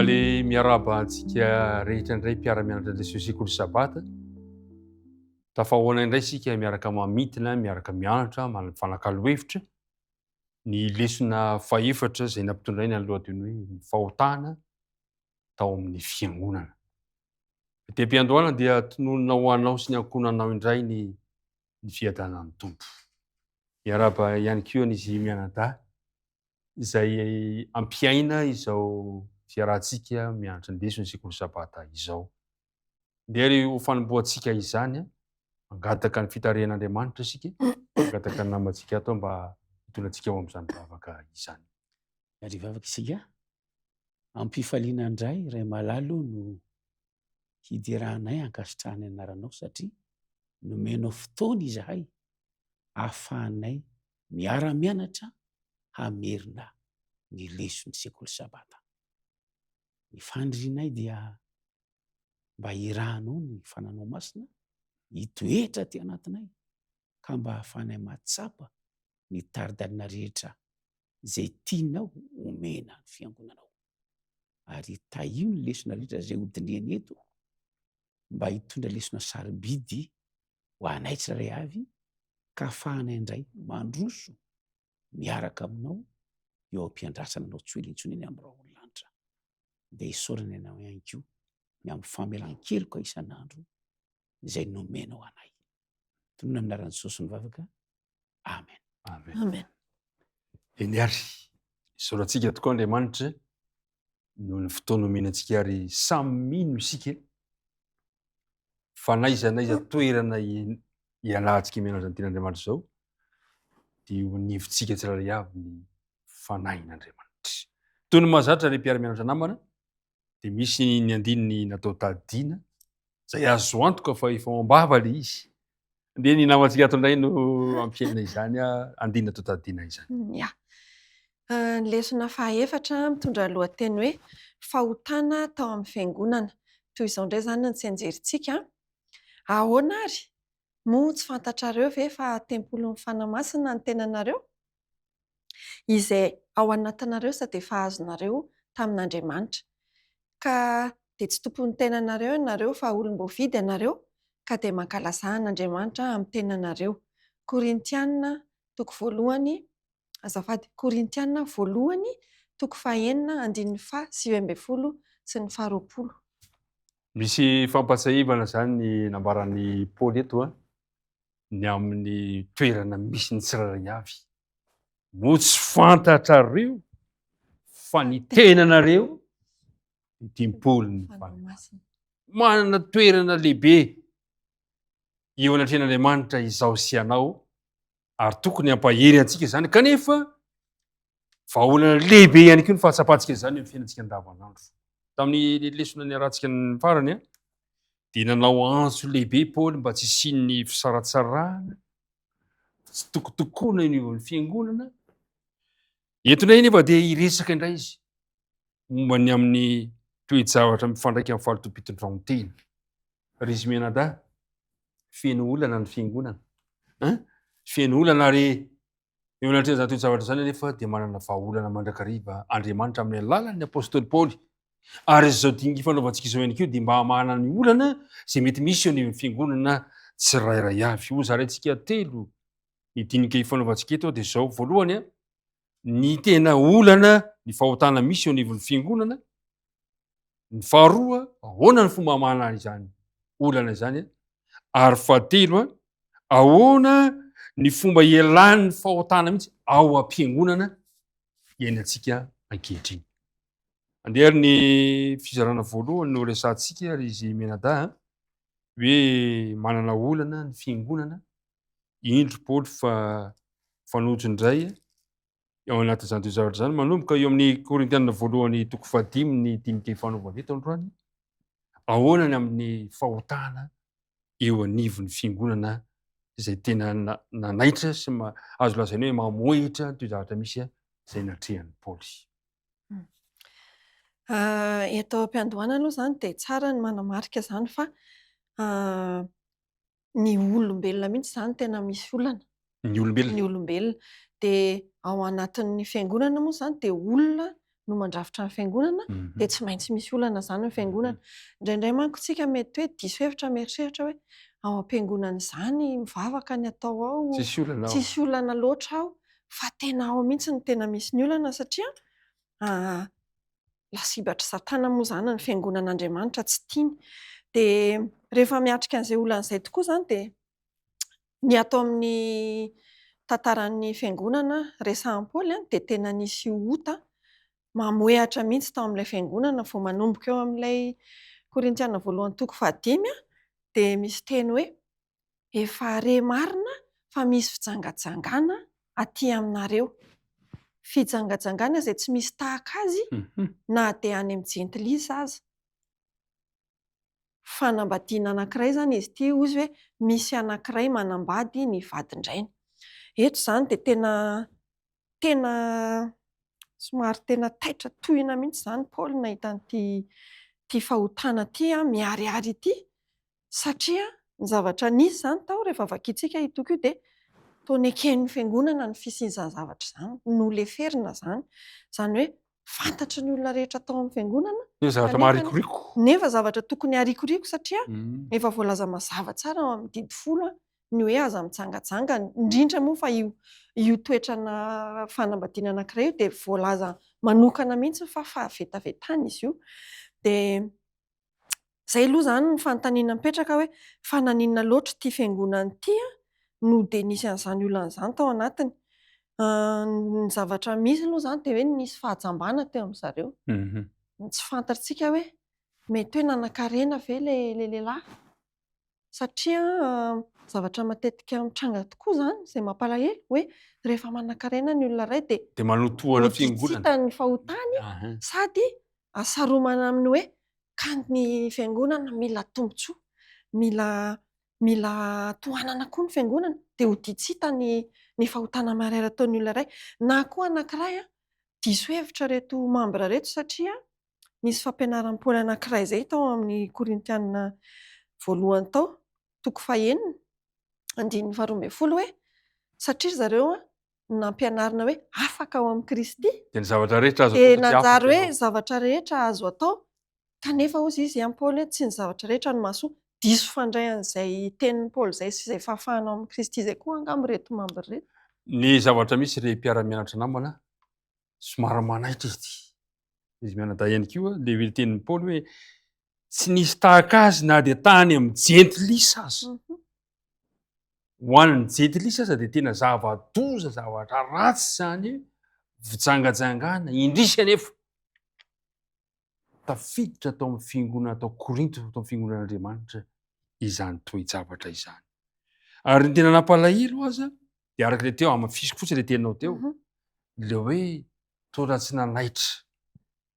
Faly miaraba antsika rehetra indray mpiara-mianatra le sekoly sabata. Tafahoana indray sika miaraka mamitina, miaraka mianatra, fanakalo-hevitra. Ny lesona faefatra izay nampitondraina ny lohateny hoe ny fahotana tao amin'ny fiangonana. Tem-piandohana dia tononona ho anao sy ny ankonanao indray ny fiadanan'ny tompo. Miaraba ihany koa n'izy mianadahy izay ampiaina izao fiarahantsika mianatra ny lesona sekoly sabata izao. Dery ho fanombohantsika izany, mangataka ny fitarihan'Andriamanitra isika, mangataka ny namantsika ato mba hitondratsika ao amin'izany vavaka izany. Ry vavaka isika, ampifaliana indray Ray Malalo no hidirahanay hankasitrahana anaranao satria nomenao fotoana izahay ahafahanay miara-mianatra hamerina ny leson'ny sekoly sabata. Ny fandrinay dia mba hirahanao ny fananao masina, hitoetra ty anatinay ka mba hahafahanay matsapa ny taridalina rehetra zay tianao omena ny fiangonanao. Ary taio ny lesona rehetra zay hodiniany eto mba hitondra lesona sarobidy ho anay tsirairay avy ka ahafahanay indray mandroso miaraka aminao eo am-piandrasana anao tsy ho elintsony eny amin'ny rahaolinlanitra. Dia isaorana ianao ihany koa ny amin'ny famelan-keloka isan'andro izay nomenao anay. Tonona aminaran'i Jesosy ny vavaka. Amen. Amen. Amen. Eny ary, isaorantsika tokoa Andriamanitra noho ny fotoana omenantsika ary samy mino isika fa naiza toerana hialantsika mianatra ny ten'Andriamanitra izao dia ho nivontsika tsirairay avy ny fanahin'Andriamanitra. Toy ny mahazatra ilay mpiara-mianatra namana dia misy ny andininy natao tadidiana izay azo antoka fa efa mambava le izy. Dia ny namantsika ato indray no ampiaina izany andinina natao tadidiana izany. Ya. Ny lesona fahaefatra mitondra lohateny hoe fahotana tao amin'ny fiangonana. Toy izao indray izany ny tsy anjerintsika. Ahoana ary? Moa tsy fantatrareo ve fa tempolin'ny fanamasina ny tenanareo? Izay ao anatinareo sady efa azonareo tamin'Andriamanitra. Ka dia tsy tompon'ny tenanareo ianareo fa olom-boavidy ianareo ka dia mankalaza an'Andriamanitra amin'ny tenanareo. Korintiana toko voalohany, azafady, Korintiana voalohany toko fahaenina andininy faha 9 sy ny faha 20. Misy fampatsahivana zany ny nambaran'ny Paoly eto ny amin'ny toerana misy ny tsirairay avy. Moa tsy fantatrareo fa ny tenanareo diam-Paoly ny Fanamasina. manana toerana lehibe eo anatrehan'Andriamanitra izao sy anao ary tokony hampahery antsika izany kanefa vahaolana lehibe ihany koa ny fahatsapantsika izany amin'ny fiainantsika andavanandro. Tamin'ny lesona niarantsika ny farany dia nanao antso lehibe Paoly mba tsy hisian'ny fisaratsarana, tsy tokotokoana eo amin'ny fiangonana. Eto indray nefa dia hiresaka indray izy momba ny amin'ny toe-javatra mifandraika amin'ny fahaletovam-pitondran-tena. Ry izy mianadahy, feno olana ny fiangonana. Feno olana ary eo anatrehan'izany toe-javatra izany anefa dia manana vahaolana mandrakariva Andriamanitra amin'ny alalan'ny apôstôly Paoly. Ary izao dinga fanaovantsika izao ihany koa dia mba hamahana ny olana izay mety misy eo amin'ny fiangonana tsirairay avy. Ho zaraintsika telo ny dinika ifanaovantsika eto dia izao voalohany ny tena olana ny fahotana misy eo anivon'ny fiangonana. Ny faharoa ahoana ny fomba hamahana izany olana izany ary fahatelo ahoana ny fomba ialan'ny fahotana mihitsy ao am-piangonana iainantsika ankehitriny. Andeha ny fizarana voalohany no resantsika ry izy mianadahy hoe manana olana ny fiangonana. Indro Paoly fa fanojo indray ao anatin'izany toe-javatra izany manomboka eo amin'ny Korintiana voalohany toko 5 ny dinika fanaovana eto androany. Ahoana ny amin'ny fahotana eo anivon'ny fiangonana izay tena nanaitra sy azo lazaina hoe mamohitra toe-javatra misy izay natrehan'ny Paoly. Eto am-piandohana aloha izany dia tsara ny manamarika izany fa ny olombelona mihitsy izany tena misy olana. Ny olombelona. Ny olombelona dia ao anatin'ny fiangonana moa izany dia olona no mandrafitra ny fiangonana dia tsy maintsy misy olana izany ny fiangonana. Indraindray manko tsika mety hoe diso hevitra mieritreritra hoe ao am-piangonana izany mivavaka ny atao ao, tsisy olana loatra ao, fa tena ao mihitsy ny tena misy ny olana satria lasibatra satana moa izany ny fiangonan'Andriamanitra tsy tiany. Dia rehefa miatrika an'izay olana izay tokoa izany dia ny atao amin'ny tantaran'ny fiangonana resahan'i Paoly dia tena nisy ota mamoehatra mihitsy tao amin'ilay fiangonana vao manomboka eo amin'ilay Korintiana 1:5 dia misy teny hoe efa re marina fa misy fijangajangana aty aminareo, fijangajangana izay tsy misy tahaka azy na dia any amin'ny jentilisa aza. Fanambadiana anankiray izany izy ity hozy hoe misy anankiray manambady ny vadin-drainy. Eto izany dia tena somary tena taitra tohina mihitsy izany Paoly nahita ity fahotana ity miharihary ity, satria ny zavatra nisy izany tao rehefa vakiantsika itoko io dia toa neken'ny fiangonana ny fisian'izany zavatra izany, noleferina izany. Izany hoe fantatry ny olona rehetra tao amin'ny fiangonana zavatra maharikoriko, nefa zavatra tokony harikoriko satria efa voalaza mazava tsara ao amin'ny didy folo ny hoe aza mitsangajanga, indrindra moa fa io toetrana fanambadiana anankiray io dia voalaza manokana mihitsy fa fahavetavetana izy io. Dia izay aloha izany ny fanontaniana mipetraka hoe fa naninona loatra ity fiangonana ity no dia nisy an'izany olana izany tao anatiny. Ny zavatra misy aloha izany dia hoe nisy fahajambana teo amin'izareo. Tsy fantatsika hoe mety hoe nanan-karena ve ilay lehilahy, satria zavatra matetika mitranga tokoa izany izay mampalahelo hoe rehefa manan-karena ny olona iray dia manotoana fiangonana, ny fahotany sady asaromana amin'ny hoe kanto ny fiangonana mila tombotsoa, mila tohanana koa ny fiangonana dia ho ditsita ny fahotana marera ataon'ny olona iray. Na koa anankiray diso hevitra reto mambra reto satria nisy fampianaran'ny Paoly anankiray izay tao amin'ny Korintiana 1 tao, 9:12 hoe satria zareo nampianarina hoe afaka ao amin'ny Kristy dia ny zavatra rehetra azo dia nanjary hoe zavatra rehetra azo atao, kanefa hozy izy amin'ny Paoly hoe tsy ny zavatra rehetra no mahasoa. Diso fandray an'izay tenin'ny Paoly izay sy izay fahafahana ao amin'ny Kristy izay koa angamba reto mambra reto. Ny zavatra misy re mpiara-mianatra namana somary manaitra izy ity, izy mianadahy koa lehibe tenin'ny Paoly hoe tsy nisy tahaka azy na dia tany amin'ny jentilisa aza. Ho an'ny jentilisa aza dia tena zava-doza, zavatra ratsy izany, fijangajangana, indrisy anefa tafiditra tao amin'ny fiangonana tao Korinto, tao amin'ny fiangonan'Andriamanitra izany toe-javatra izany. Ary ny tena nampalahelo aza dia arak'ilay teo amafisiko fotsiny ilay teninao teo, ilay hoe toa tsy nanaitra,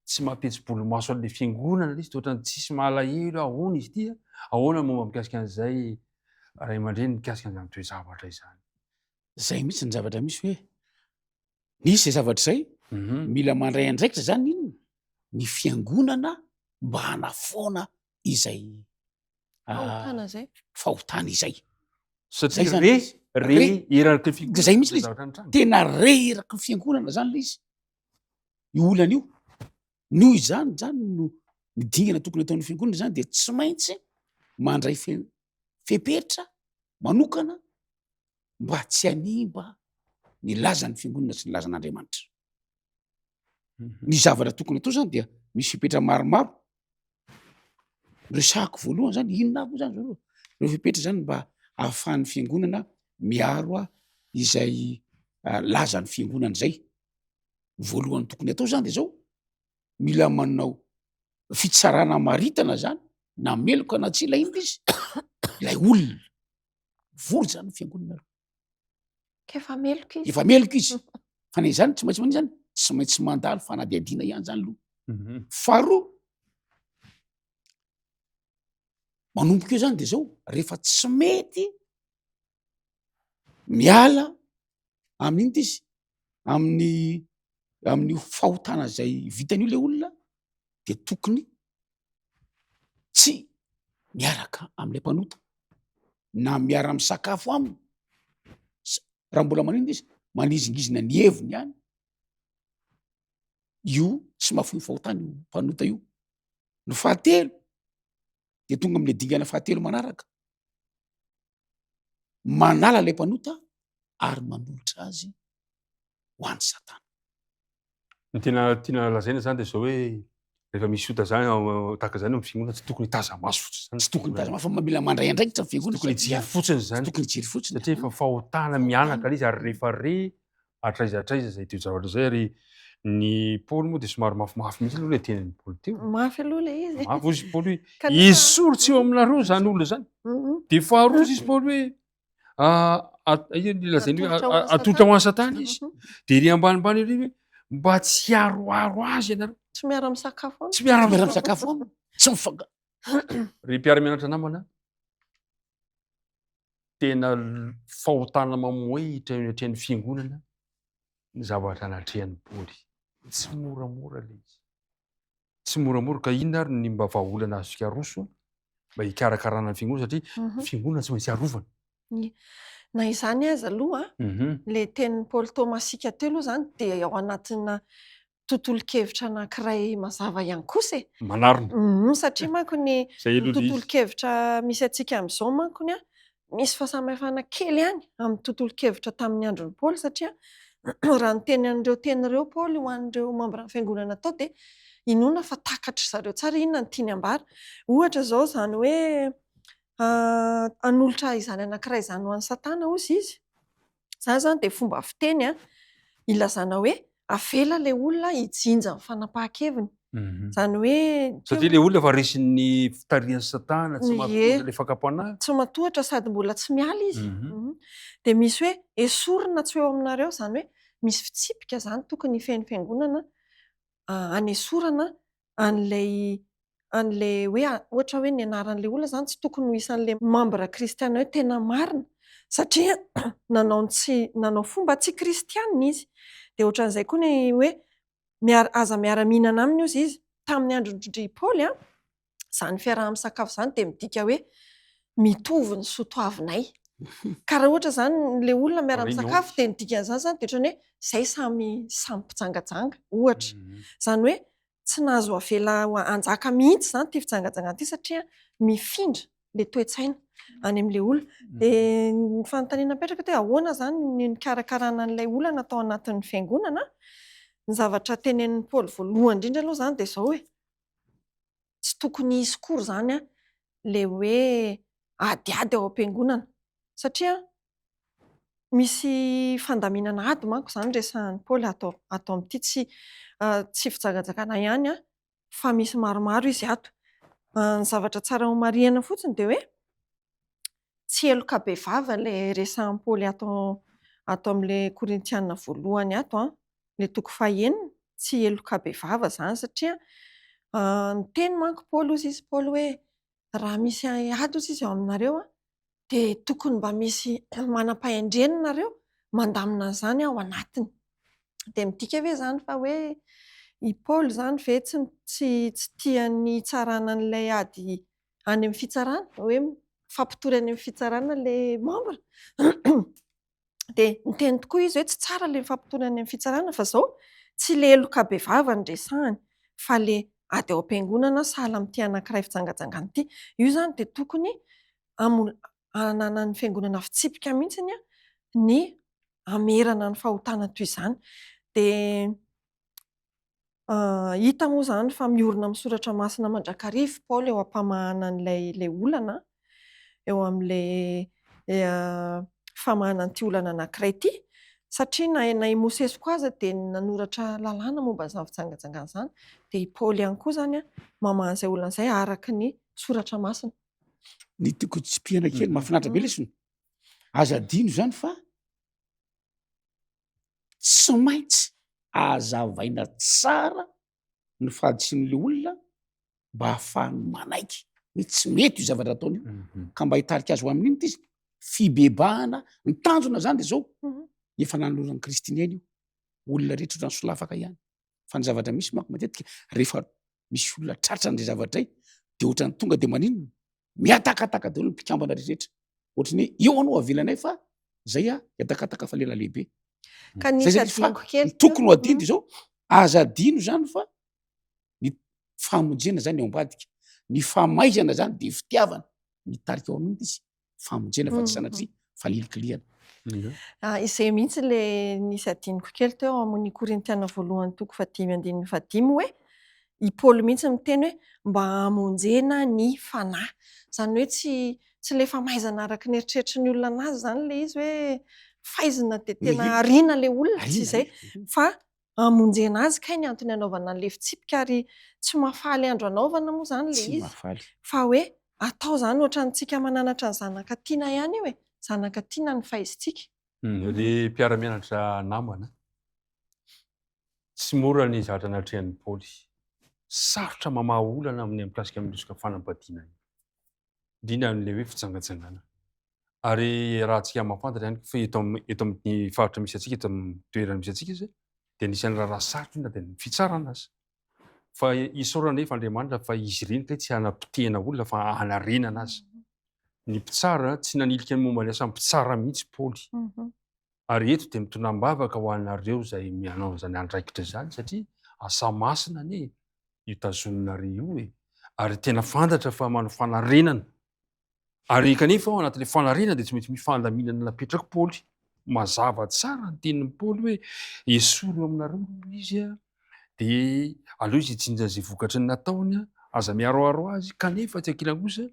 tsy mampihetsy-bolomaso an'ilay fiangonana izy, toa tsisy malahelo, ahoana izy ity, ahoana momba mikasika an'izay ray aman-dreny mikasika an'izany toe-zavatra izany. Zay mihitsy ny zavatra misy hoe nisy izay zavatra izay mila mandray andraikitra izany inona ny fiangonana mba hanafoana izay fahotana izay. Satria eraky fiangonana zay mihitsy izy tena eraky fiangonana zany le izy io olana io. Noho izany no midingana tokony ataon'ny fiangonana zany dia tsy maintsy mandray fepetra manokana mba tsy hanimba ny lazan'ny fiangonana sy ny lazan'Andriamanitra. Ny zavatra tokony atao zany dia misy fepetra maromaro. Resahako voalohany zany inona moa zany zareo? Ireo fepetra zany mba ahafahan'ny fiangonana miaro izay lazan'ny fiangonana izay. Voalohany tokony atao zany dia zao, mila manao fitsarana maritana zany na meloka na tsy ilay inona izy ilay olona vory zany fiangonana efa meloka izy, efa meloka izy fa na izany tsy maintsy manio zany tsy maintsy mandalo fanadihadiana ihany zany aloha. Faharoa, manomboka eo zany dia zao rehefa tsy mety miala amin'inona izy amin'ny fahotana izay vitan'io lay olona dia tokony tsy miaraka amin'ilay mpanota na miara misakafo aminy. Raha mbola manino izy manizingizina ny heviny ihany io tsy mahafoy fahotany io mpanota io. Ny fahatelo de tonga am'le dingana fahatelo manaraka, manala lay mpanota ary manolotra azy ho an'ny Satana. Ny tiana lazaina zany de zao hoe rehefa misy ota zany tahaka zany amin'ny fiangonana tsy tokony taza-maso fotsiny zany. Tsy tokony tazama fa mamila mandray andraikitra ny fiangonana. Tokony hijery fotsiny Tsy zany. tokony hijery fotsiny. Satria efa fahotana mianaka lay izy ary rehefa atraizatraiza zay teo zavatra zay ary ny Paoly moa de somary mafimafy mihitsy aloha le tenin'ny Paoly teo. Mafy aloha le izy. Mafy izy Paoly hoe Kanefa- izy sorotsy eo aminareo zany olona zany. De faharoa izy Paoly hoe lazainy hoe atolotra ho an'ny Satana izy. De ry ambanimbany ery hoe mba tsy aroaro azy ianareo. Tsy miara misakafo aminy. Tsy miara Miara-misakafo aminy. Tsy mifanga. Ry mpiara-mianatra namana, tena fahotana mamoeitra eo atrehan'ny fiangonana ny zavatra natrehan'ny Paoly. Tsy moramora le izy. Tsy moramora ka inona ary ny mba vahaolana azo ikaroso mba hikarakarana ny fiangonana satria fiangonana tsy maintsy arovana. Na izany aza aloha le tenin'ny Paoly tao masika teo aloha zany de ao anatina tontolo-kevitra anankiray mazava ihany kosa e. Manarona. Satria manko ny Zay aloha izy. tontolo-kevitra misy antsika amin'izao mankony a, misy fahasamihafana kely ihany amin'ny tontolo-kevitra tamin'ny andron'ny Paoly satria raha ny teny an'ireo tenireo Paoly ho an'ireo membra ny fiangonana tao de inona fa takatry zareo tsara inona ny tiany ambara. Ohatra zao zany hoe hanolotra izany anankiray izany ho an'ny Satana hozy izy. Zany zany de fomba fiteny ilazana hoe avela le olona hijinja ny fanapahan-keviny. Zany hoe Satria le olona fa resin'ny fitarihan'ny Satana tsy mahatonga le fakapoanahy. tsy matohatra sady mbola tsy miala izy. De misy hoe esorina tsy eo aminareo zany hoe misy fitsipika zany tokony hifehin'ny fiangonana hanesorana an'lay hoe ohatra hoe ny anaran'le olona zany tsy tokony ho isan'le membra kristiana hoe tena marina satria nanao fomba tsy kristianina izy. De ohatran'izay koa ny hoe aza miara-mihinana aminy ozy izy tamin'ny androndry Paoly zany fiaraha-misakafo zany de midika hoe mitovy ny soatoavinay. Ka raha ohatra zany le olona miara-misakafo de ny dikan'izany zany de ohatrany hoe zay samy mpijangajanga ohatra. Zany hoe tsy nahazo avela hanjaka mihitsy zany ty fijangajangana ty satria mifindra le toe-tsaina any amin'le olona. De ny fanontaniana mipetraka hoe ahoana zany ny nikarakarana an'ilay olana tao anatin'ny fiangonana. Ny zavatra tenenin'ny Paoly voalohany indrindra aloha zany de zao hoe tsy tokony hisy kory zany le hoe adiady ao am-piangonana satria misy fandaminana ady manko zany resahan'ny Paoly atao amin'ity tsy fijangajangana ihany fa misy maromaro izy ato. Ny zavatra tsara homarihana fotsiny de hoe tsy heloka be vava le resahan'ny Paoly ato amin'le Korintiana voalohany ato le toko fahaenina tsy heloka be vava zany satria ny teny manko Paoly ozy izy Paoly hoe raha misy ady ozy izy ao aminareo de tokony mba misy manam-pahendrena nareo mandamina an'izany ao anatiny. De midika ve zany fa hoe i Paoly zany ve tsy tiany hitsarana an'ilay ady any amin'ny fitsarana hoe fampitory any amin'ny fitsarana le membre. De ny teny tokoa izy hoe tsy tsara le fampitory any amin'ny fitsarana fa zao tsy le heloka be vava ny resahany fa le ady ao am-piangonana sahala amin'ity anankiray fijangajangana ity. Io zany de tokony hananan'ny fiangonana fitsipika mihitsiny ny hamerana ny fahotana toy izany. De hita moa zany fa miorina amin'ny soratra masina mandrakariva Paoly eo am-pamahana an'ilay olana eo amin'ilay famahana an'ity olana anankiray ity satria na i Mosesy koa aza de nanoratra lalàna momba an'izany fijangajangana izany de i Paoly ihany koa zany mamaha an'izay olana izay araka ny soratra masina. Ny tiako tsipihana kely mahafinaritra be lesona. Aza adino zany fa tsy maintsy azavaina tsara ny fahadisin'le olona mba hahafahany manaiky hoe tsy mety io zavatra ataony io ka mba hitarika azy ho amin'iny ty izy fibebahana ny tanjona zany de zao efa nanoloran'ny Kristiniaina io olona rehetra ohatrany solafaka ihany fa ny zavatra misy manko matetika rehefa misy olona tratra n'izay zavatra de ohatrany tonga de maninona miatakataka daholo ny mpikambana rehetra ohatrany hoe eo anao avelanay fa zay hiatakataka fa lela lehibe. Ka nisy adinako kely tokony ho adiny zao azadino zany fa ny famonjena zany eo ambadika, ny famaizana zany de fitiavana mitarika ao amin'ity izy famonjena fa tsy sanatria falilikiliana. Izay mihitsy le nisy adiniko kely teo amin'ny Korintiana voalohany toko 5:5 hoe i Paoly mihitsy miteny hoe mba hamonjena ny fanahy. Zany hoe tsy le famaizana araka ny eritreritry ny olona anazy zany le izy hoe faizina de tena ariana le olona tsy izay fa hamonjena azy kay ny antony anaovana an'le fitsipika ary tsy mahafaly andro anaovana moa zany le tsy izy mahafaly. fa hoe atao zany ohatrantsika mananatra ny zanaka tiana ihany io e zanaka tiana ny fahizintsika. Le mpiara-mianatra namana tsy mora ny zavatra natrehan'ny Paoly, sarotra mamaha olana amin'ny mikasika amin'ny resaka fanambadiana indrindra n'le hoe fitsangatsangana. Ary raha antsika mahafantatra ihany fa eto amin'ny faritra misy antsika, eto amin'ny toerana misy antsika izy de anisan'ny raha sarotra indrindra de ny fitsarana azy. Fa isaorana efa Andriamanitra fa izy ireny kay tsy hanapitehana olona fa hanarenana azy. Ny mpitsara tsy nanilika ny momba ny asa mpitsara mihitsy Paoly. Ary eto de mitonam-bavaka ho anareo zay mianao zany andraikitra zany satria asa masina anie itazonareo e. Ary tena fantatra fa manao fanarenana. Ary kanefa ao anatin'le fanarenana de tsy maintsy mifandaminana napetraka Paoly. Mazava tsara ny tenin'ny Paoly hoe esoro aminareo izy a de aleo izy hitsinja zay vokatry ny nataony a aza miaroaro azy kanefa tsy ankilany kosa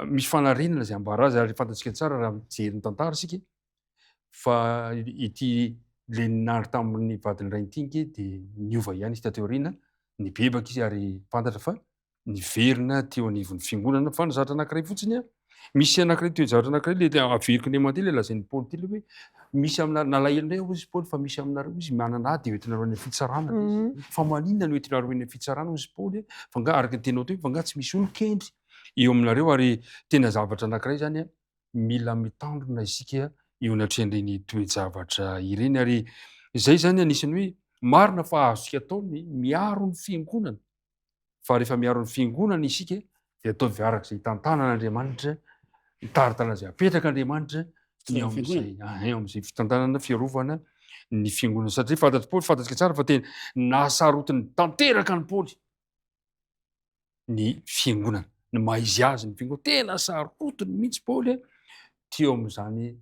misy fanarenana zay ambara azy ary fantatsika tsara raha mijery ny tantara sika fa ity le ninandry tamin'ny vadiny Raintingy de niova ihany izy taty aoriana nibebaka izy ary fantatra fa niverina teo anivon'ny fiangonana fa ny zavatra anankiray fotsiny a misy anankiray teo zavatra anankiray le averiko ny mandeha le lazain'ny Paoly ty le hoe misy amina nalahelo ao izy Paoly fa misy aminareo izy manana ady hoentinareo any fitsarana fa maninona no hoentinareo any fitsarana izy Paoly fa nga araka ny tenao teo fa nga tsy misy olon-kendry eo aminareo ary tena zavatra anankiray zany a mila mitandrina isika eo anatrehan'ireny toe-javatra ireny ary izay zany anisany hoe marina fa azosika atao ny miaro ny fiangonana fa rehefa miaro ny fiangonana isika de ataovy arak'izay tantanan'Andriamanitra taratana zay apetraka Andriamanitra ny am'izay fitantanana fiarovana ny fiangonana satria fantatry Paoly fantatsika tsara fa tena nasarotiny tanteraka ny Paoly ny fiangonana ny maizy azy ny fiangonana tena sarotiny mihitsy Paoly teo amin'izany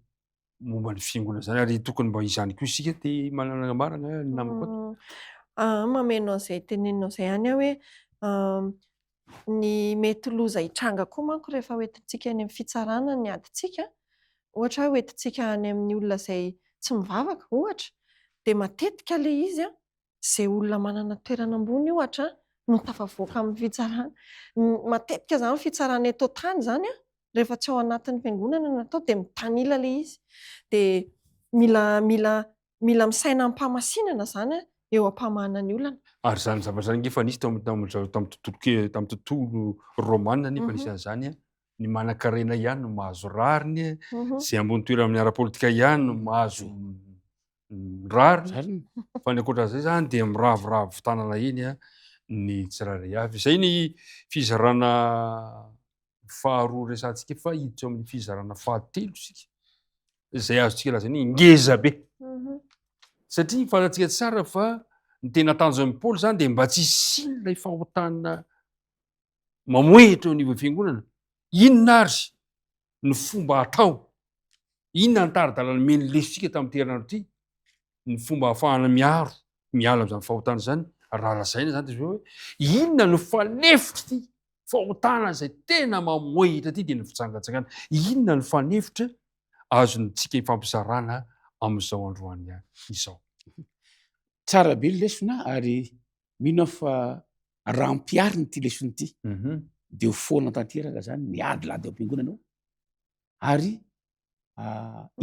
momba ny fiangonana zany ary tokony mba izany koa isika de manana marana ny namako mameno an'izay teneninao izay ihany aho hoe ny mety loza hitranga koa manko rehefa hoentintsika any amin'ny fitsarana ny adintsika ohatra hoe hoentintsika any amin'ny olona izay tsy mivavaka ohatra de matetika le izy a zay olona manana toerana ambony ohatra no tafavoaka amin'ny fitsarana matetika zany fitsarana eto tany zany a rehefa tsy ao anatin'ny fiangonana natao de mitanila le izy de mila misaina ampamasinana zany a eo am-pamahana ny olana. Ary zany zavatra zany ngefa nisy tamin'ny tontolo romanina nefa nisy an'izany a ny manan-karena ihany no mahazo rariny zay ambony toerana amin'ny ara-politika ihany no mahazo rariny fa ny ankoatran'izay zany de miravoravo tanana eny a ny tsirairay avy. Zay ny fizarana faharoa resantsika fa hiditra amin'ny fizarana fahatelo sika zay azontsika lazaina hoe ngeza be satria fantatsika tsara fa ny tena tanjon'ny Paoly zany de mba tsy siny ilay fahotana mamoehitra eo anivon'ny fiangonana inona ary ny fomba atao inona ny tara-dalàna meny lesitsika tamin'ny toerana ty ny fomba ahafahana miala am'zany fahotana zany raha lazaina zany de hoe inona no fanefitra ty fahotana zay tena mamoehitra ty de ny fitsangatsangana inona ny fanefitra azontsika hifampizarana amin'izao androany izao. Tsara be ny lesona ary mino fa raha-mpiariny ty lesony ty de ho foana tanteraka zany miady lady ao am-piangonana ao ary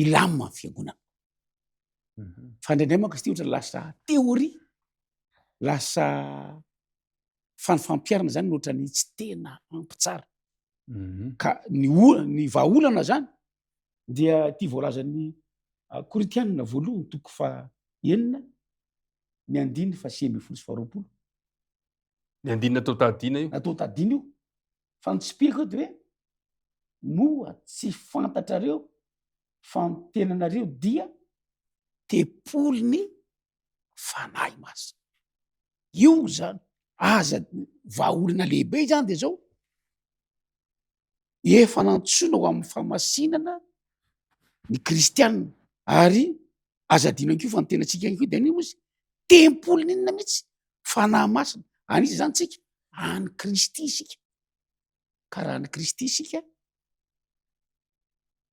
ilamina ny fiangonana fa indraindray manko izy ty ohatra lasa teoria lasa fanifampiarana zany nohatra ny tsy tena ampitsara ka ny vahaolana zany dia ty voalazan'ny Korintianina voalohany toko 9 ny 9:120. Ny andinina atao tadina io atao tadina io fa nitsipirako de hoe moa tsy fantatrareo fa ny tenanareo dia tepolony fanahy masina. Io zany aza vahaolana lehibe zany de zao efa nantsoina ho amin'ny famasinana ny kristianina ary azadino ankio fa ny tenantsika anko de an'io izy tempoly inona mihitsy fanahy masina anisy zany tsika any Kristy isika ka raha ny Kristy isika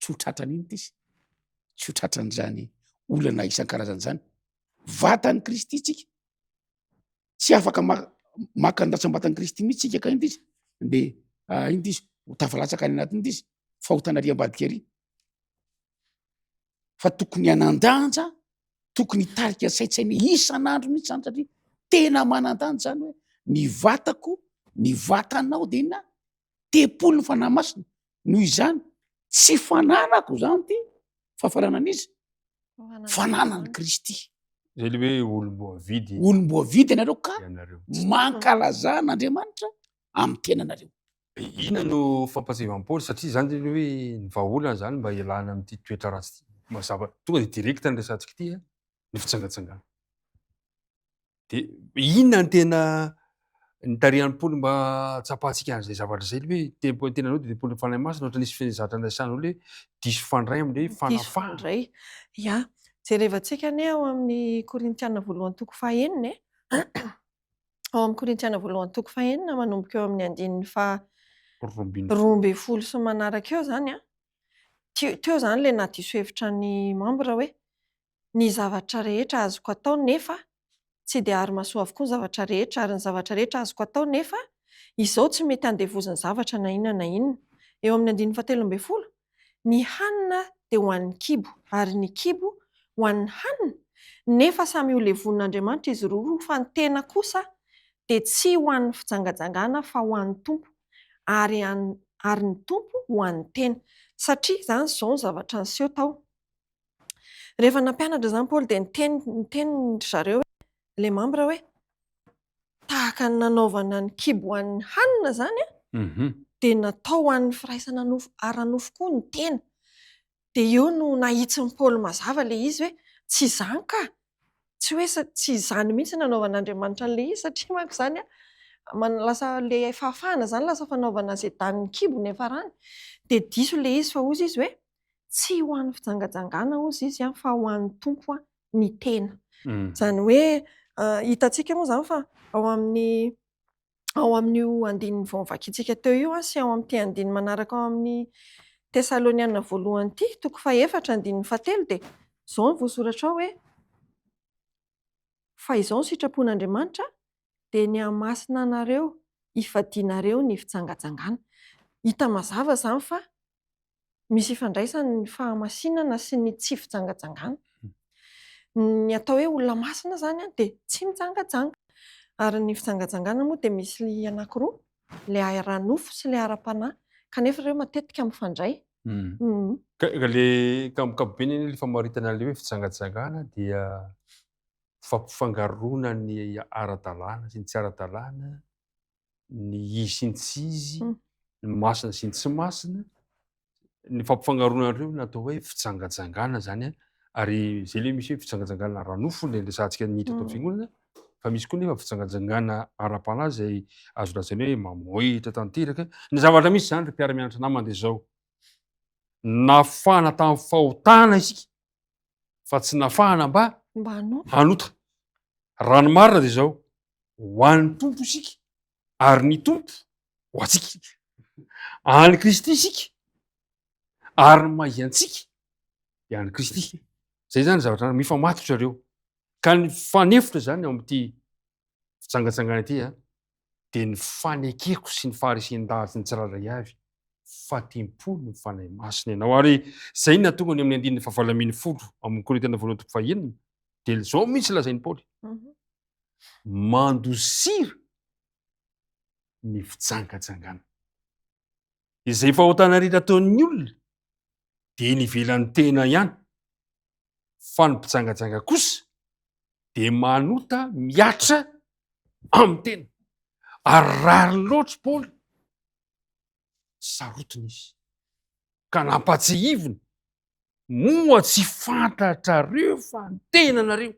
tsy ho tratrany iny izy tsy ho tratran'zany olana isan-karazany zany vatan'ny Kristy tsika tsy afaka maka andratsam-batan'ny Kristy mihitsy tsika ka iny izy de iny izy ho tafalatsaka any anatin' izy fa ho tana ary ambadika ary fa tokony hanan-danja tokony hitarika saintsainy isan'andro mihitsy zany satria tena manan-danja zany hoe ny vatako ny vatanao de inona tempoly ny fanahy masina noho izany tsy fananako zany ty fa faranan'izy fananany Kristy zay le hoe olom-boavidy olom-boavidy ianareo ka ianareo. mankalazan'Andriamanitra amin'ny tenanareo. Ina no fampatsivam-pôly satria zany le hoe ny vahaolana zany mba ialana amin'ity toetra ratsy mazava tonga de direkta ny resantsika ity ny fitsangatsangana de inona ny tena ny tarihan'ny poly mba tsapahantsika an'izay zavatra zay le hoe tenanao de tempoly fanahy masina ohatra nisy fizatra andraisanao le diso fandray am'le fanafahana Fandray. Ia, jerevantsika ane ao amin'ny Korintiana voalohany toko fahaenina ao amin'ny Korintiana voalohany toko fahaenina manomboka eo amin'ny andininy roa amby folo sy manaraka eo zany teo zany le nadiso hevitra ny mambra hoe ny zavatra rehetra azoko atao nefa tsy de ary mahasoa avokoa ny zavatra rehetra ary ny zavatra rehetra azoko atao nefa izao tsy mety andevoziny zavatra na inona na inona. Eo amin'ny andininy fahatelo amby folo ny hanina de ho an'ny kibo ary ny kibo ho an'ny hanina nefa samy ho levon'Andriamanitra izy roa fa ny tena kosa de tsy ho an'ny fijangajangana fa ho an'ny tompo ary ny tompo ho an'ny tena satria zany zao ny zavatra niseho tao. Rehefa nampianatra zany Paoly de niteny zareo le mambra hoe tahaka ny nanaovana ny kibo an'ny hanina zany de natao an'ny firaisana ara-nofo koa ny tena. De eo no nahitsy ny Paoly mazava le izy hoe tsy izany ka tsy hoe tsy izany mihitsy nanaovan'Andriamanitra an'le izy satria manko zany lasa le fahafahana zany lasa fanaovana zay danin'ny kibo ny afarany de diso le izy fa ozy izy hoe tsy ho an'ny fijangajangana ozy izy fa ho an'ny tompo ny tena. Zany hoe hitantsika moa zany fa ao amin'io andininy vao nivakiantsika teo io sy ao amin'ity andininy manaraka ao amin'ny Tesaloniana voalohany ity toko faha-efatra andininy fahatelo de zao ny voasoratra ao hoe fa izao ny sitrapon'Andriamanitra de ny hamasina anareo hifadianareo ny fijangajangana. Hita mazava zany fa misy ifandraisany ny fahamasinana sy ny tsy fijangajangana. Ny atao hoe olona masina zany de tsy mijangajanga ary ny fijangajangana moa de misy anankiroa le ara-nofo sy le ara-panahy kanefa ireo matetika mifandray. Le kamokampobeny le famaritana le hoe fijangajangana dia fampifangaroana ny ara-dalàna sy ny tsy ara-dalàna, ny izy sy ny tsy izy, ny masina sy ny tsy masina, ny fampifangaroana ireo natao hoe fijangajangana zany ary zay le misy hoe fijangajangana ara-nofo le resantsika niditra tao fiangonana fa misy koa nefa fijangajangana ara-panahy zay azo lazaina hoe mamohitra tanteraka. Ny zavatra misy zany mpiara-mianatra namana de zao nafana tamin'ny fahotana isika fa tsy nafahana mba hanota. Raha ny marina de zao ho an'ny tompo isika ary ny tompo ho atsika. Any Kristy isika ary ny mahiantsika de any Kristy. Zay zany zavatra mifamatotra ireo ka ny fanefotra zany ao amin'ity fijangajangana ity de ny fanekeko sy ny faharisin-dahatra sy ny tsirairay avy fa tempoly ny fanahy masina ianao ary zay natonga ny amin'ny andininy fahavalo folo amin'ny Korintiana voalohany toko fahaenina de zao mihitsy lazainy Paoly mandosira ny fijangajangana. Izay fahotana rehetra ataon'ny olona de ny ivelan'ny tena ihany fa ny mpijangajanga kosa de manota miatra amin'ny tena ary rary loatra Paoly sarotiny izy ka nampatsihiviny moa tsy fantatrareo fa ny tenanareo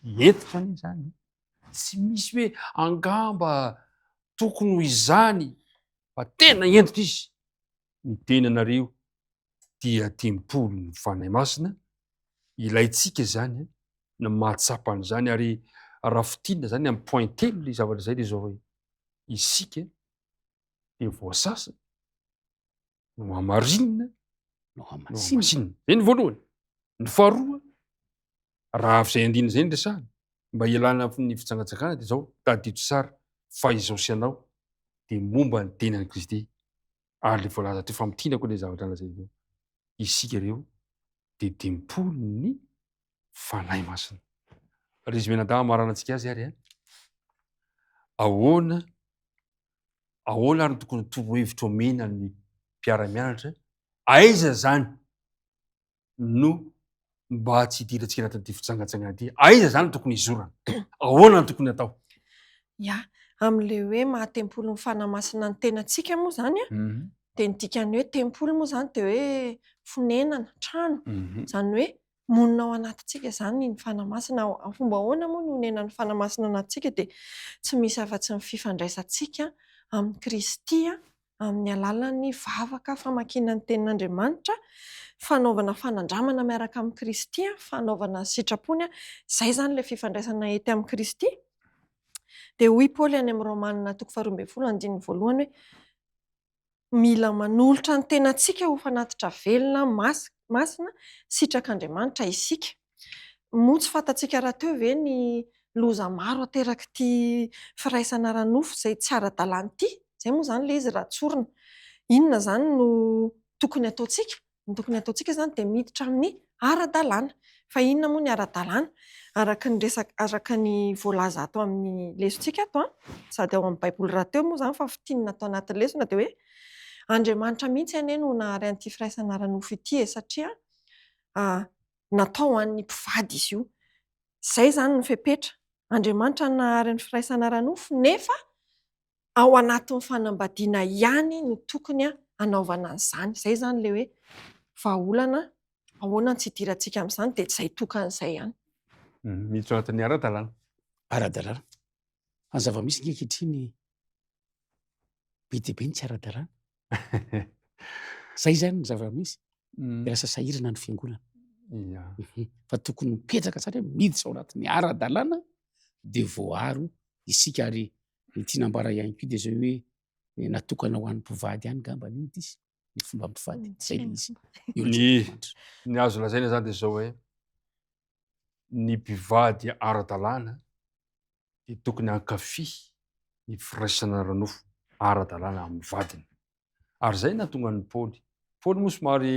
entitra anie zany. Tsy misy hoe angamba tokony ho izany fa tena entitra izy. Ny tenanareo dia tempolo ny fanahy masina, ilaitsika zany ny mahatsapa an'izany, ary raha fitinina zany amin'ny point telo le zavatra zay de zao hoe isika de voasasa no hamarinina no no hamasinina. hamasinina. Zay ny voalohany. Ny faharoa, raha avy zay andina zay ny resahana mba ialana ny fitsangatsangana de zao tadito tsara fa izao sy anao de momba ny tenan'i Kristy. Ary le voalaza teo fa mitina koa le zavatra lazay teo. Isika reo de tempolony fanahy masina. Ry izy menadama marana antsika azy ary ahoana ary tokony torohevitra omena ny mpiara-mianatra, aiza zany no mba tsy hidirantsika anatin'ity fitsangatsangana ity, aiza zany tokony hizorana, ahoana no tokony atao? Ya, amin'le hoe mahatempolo ny fanahy masina ny tenantsika moa zany de ny dikany hoe tempolo moa zany de hoe fonenana, trano. Zany hoe monina ao anatintsika zany ny fanahy masina. Fomba ahoana moa no honenan'ny fanahy masina anatintsika de tsy misy afa-tsy ny fifandraisantsika amin'ny Kristy amin'ny alalan'ny vavaka famakiana ny tenin'Andriamanitra, fanaovana fanandramana miaraka amin'ny Kristy, fanaovana sitrapony. Zay zany le fifandraisana ety amin'ny Kristy. De hoy Paoly any amin'ny Romanina 12:1 hoe mila manolotra ny tenantsika ho fanatitra velona masina sitrak'Andriamanitra isika. Moa tsy fantatsika raha teo ve ny loza maro ateraky ity firaisana ara-nofo zay tsy ara-dalàna ity. Zay moa zany le izy raha tsorina. Inona zany no tokony ataontsika? Ny tokony ataontsika zany de miditra amin'ny ara-dalàna. Fa inona moa ny ara-dalàna? Araka ny voalaza ato amin'ny lesontsika ato sady ao amin'ny baiboly raha teo moa zany fa fitinina atao anatin'ny lesona de hoe Andriamanitra mihitsy anie no nahary an'ity firaisana ara-nofo ity satria natao an'ny mpivady izy io. Zay zany ny fepetra. Andriamanitra no nahary ny firaisana ara-nofo nefa ao anatin'ny fanambadiana ihany no tokony hanaovana an'izany. Zay zany le hoe vahaolana ahoana ny tsy hidirantsika amin'izany de zay tokan'izay ihany. Miditra ao anatin'ny ara-dalàna. Ara-dalàna. Fa ny zava-misy nge ankehitriny be dia be ny tsy ara-dalàna. Zay zany ny zava-misy. De lasa sahirana ny fiangonana. Fa tokony mipetraka tsara miditra ao anatin'ny ara-dalàna de voaro isika. Ary ny tinambara ihany koa de zay hoe natokana ho an'ny mpivady ihany ngamba ny disy ny fomba mpivady. Zay le izy. Ny azo lazaina zany de zao hoe ny mpivady ara-dalàna de tokony hankafy ny firaisana ara-nofo ara-dalàna amin'ny vadiny. Ary zay nahatonga ny Paoly. Paoly moa somary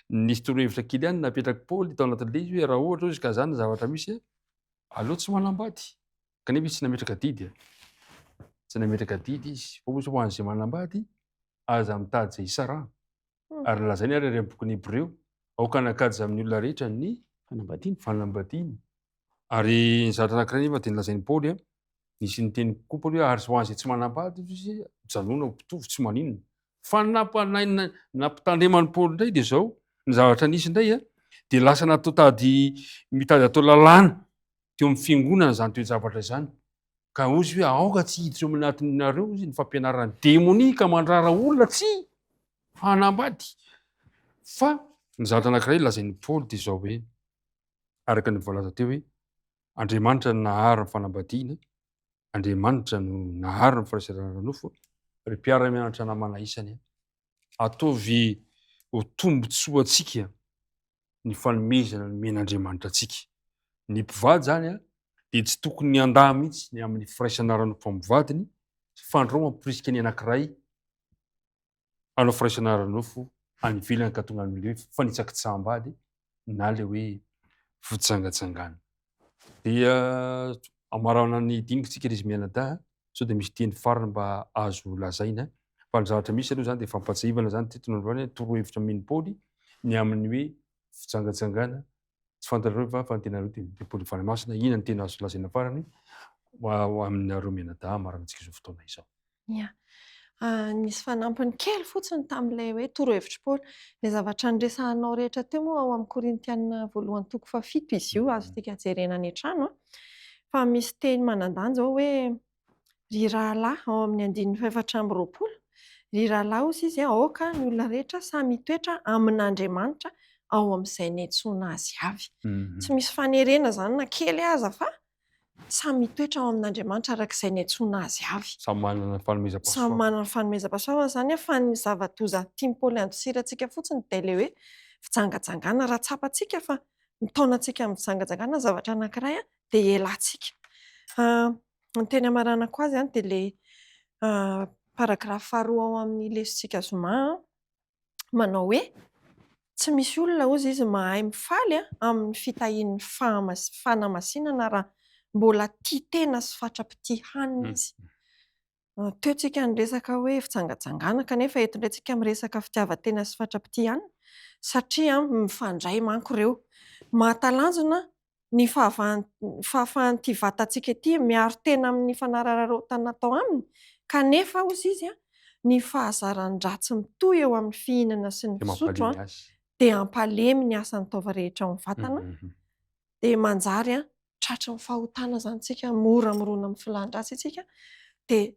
nisy torohevitra kely ihany napetraky Paoly tao anatin'le izy hoe raha ohatra izy ka zany zavatra misy aleo tsy manambady. Kanefa izy tsy nametraka didy. Tsy nametraka didy izy. Fa moa ho an'izay manambady aza mitady zay isarahana. Ary lazainy ary amin'ny bokin'ny Hébreo, aoka nakajy amin'ny olona rehetra ny fanambadiana. Ary ny zavatra anankiray nefa de nilazain'i Paoly nisy ny teny koa Paoly hoe ary ho an'izay tsy manambady izy janona ho mpitovy tsy maninona. Fa nampitandreman'ny Paoly indray de zao ny zavatra nisy indray de lasa natao mitady atao lalàna teo amin'ny fiangonana zany toe-javatra izany. Ka ozy hoe aoka tsy hiditra eo anatinareo izy ny fampianaran'ny démonie ka mandrara olona tsy hanambady. Fa ny zavatra anankiray lazain'ny Paoly de zao hoe araka ny voalaza teo hoe Andriamanitra no nahary ny fanambadiana, Andriamanitra no nahary ny firaisana ara-nofo. Ry mpiara-mianatra namana isany ataovy ho tombotsoa antsika ny fanomezana nomen'Andriamanitra antsika. Ny mpivady zany de tsy tokony ny andahy mihitsy ny amin'ny firaisana ara-nofo amin'ny vadiny fa andreo mampirisika ny anankiray hanao firaisana ara-nofo any ivelany ka tonga amin'le hoe fanitsakitsaham-bady na le hoe fitsangatsangana. Dia amarana ny dinikotsika izy mianadahy sao de misy teny farany mba azo lazaina. Fa ny zavatra misy aloha zany de fampatsiahivana zany teto androany torohevitra amin'i Paoly ny amin'ny hoe fitsangatsangana. Tsy fantareo fa ny tenareo de Paoly fanahy masina. Inona ny tena azo lazaina farany ho aminareo mianadahy marana antsika izao fotoana izao. Nisy fanampiny kely fotsiny tamin'ilay hoe torohevitry Paoly. Ilay zavatra niresahanao rehetra teo moa ao amin'ny Korintiana voalohany toko 7 izy io, azo tika jerena any an-trano a. Fa misy teny manan-danja ao hoe ry rahalahy ao amin'ny 2:4, ry rahalahy hozy izy aoka ny olona rehetra samy mitoetra amin'Andriamanitra ao amin'izay niantsoana azy avy. Tsy misy fanerena zany na kely aza fa samy mitoetra ao amin'Andriamanitra arak'izay niantsoana azy avy. Samy manana fanomezam-pahasoa. Samy manana ny fanomezam-pahasoavana zany a, fa ny zava-doza tiany Paoly andosirantsika fotsiny dia ilay hoe fijangajangana raha tsapantsika fa mitaonantsika amin'ny fijangajangana zavatra anankiray a dia ialatsika. Ny teny amaranako azy dia ilay paragrafy 2 ao amin'ny lesontsika zoma manao hoe tsy misy olona hozy izy mahay mifaly amin'ny fitahian'ny fanamasinana raha mbola tia tena sy fatra-pitia hanina izy. Teo tsika niresaka hoe fijangajangana kanefa eto indray tsika miresaka fitiavan-tena sy fatra-pitia hanina satria mifandray manko ireo. Mahatalanjona ny fahafahan'ity vatantsika ity miaro tena amin'ny fanararaotana natao aminy, kanefa hozy izy ny fahazaran-dratsy mitohy eo amin'ny fihinana sy ny fisotro dia ampalemy ny asan'ny taova rehetra ao amin'ny vatana dia manjary tratry ny fahotana zany tsika, mora mirona amin'ny filan-dratsy itsika dia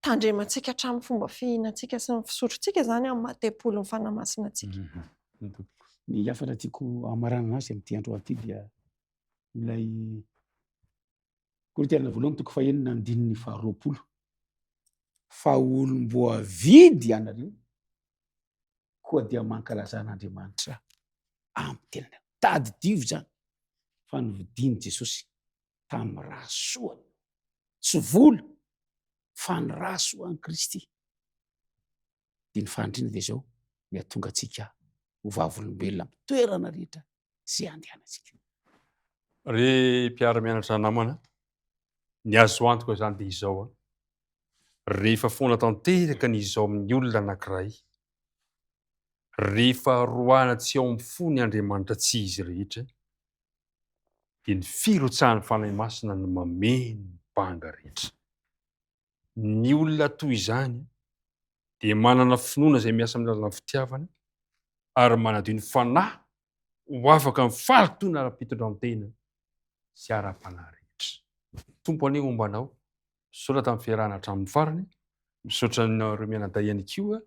tandremantsika hatramin'ny fomba fihinantsika sy ny fisotrotsika zany amin'ny mahatem-polo ny fanamasina antsika. Ny hafatra tiako amaranana azy amin'ity andro an'ity dia ilay Korintiana voalohany toko 4:20, fa olom-boavidy ianareo koa dia mankalazan'Andriamanitra amin'ny tenany. Tadidio zany fa novidiany Jesosy tamin'ny rahasoany, tsy vola fa ny rahasoan'i Kristy. Dia ny fandriana dia izao ny ahatonga antsika ho vavolombelona amin'ny toerana rehetra izay andehanantsika. Re mpiara-mianatra namana, ny azo antoka zany dia izao rehefa foana tanteraka ny izao amin'ny olona anankiray, rehefa roana tsy ao amin'ny fo ny Andriamanitra tsy izy rehetra, dia ny firotsahan'ny fanahy masina no mameno ny mpanga rehetra. Ny olona toy izany dia manana finoana izay miasa amin'ny lalàna fitiavana ary manadio ny fanahy ho afaka mifaly toy ara-pitondran-tena sy ara-panahy rehetra. Tompo anio mombanao, misaotra tamin'ny fiarahana hatramin'ny farany, misaotra ireo mianadahy ihany koa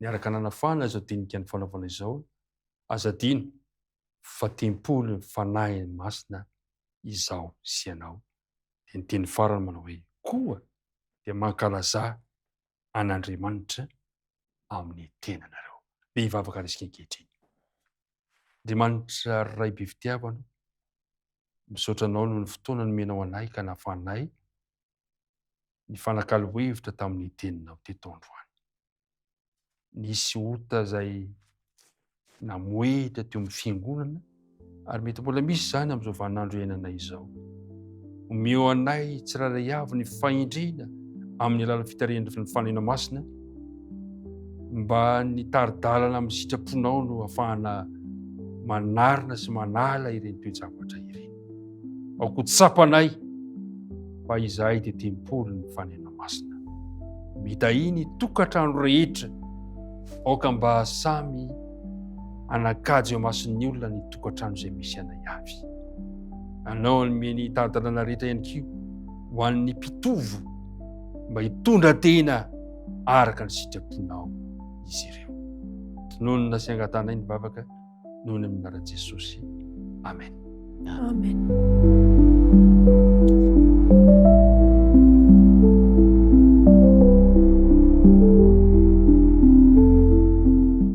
niaraka nanafana izao dinika ny fanaovana izao. Azadino fa tempolo ny fanahy masina izao sy ianao. Dia ny teny farany manao hoe koa dia mankalazà an'Andriamanitra amin'ny tenanareo. Behivavaka resika ankehitriny. Andriamanitra ray be fitiavana, misaotra anao noho ny fotoana nomenao anay ka nahafahanay ny fanakalo-hevitra tamin'ny teninao teto androany. Nisy ota izay namoetra teo amin'ny fiangonana ary mety mbola misy zany amin'izao vaninandro iainanay izao. Omeo anay tsirairay avy ny fahendrena amin'ny alalan'ny fitarihan'ny fanena masina mba ny taridalana amin'ny sitraponao no ahafahana manarina sy manala ireny toe-javatra ireny. Aoko tsapanay fa izahay dia tempolo ny fanena masina. Mitahiny tokantrano rehetra aoka mba samy anakajy eo mason'ny olona ny tokantrano izay misy anay avy. Anao nomeny taridalana rehetra ihany koa ho an'ny mpitovo mba hitondra tena araka ny sitraponao izy ireo. Tononona sy angatanay ny vavaka noho ny amin'anaran'i Jesosy. Amen. Amen.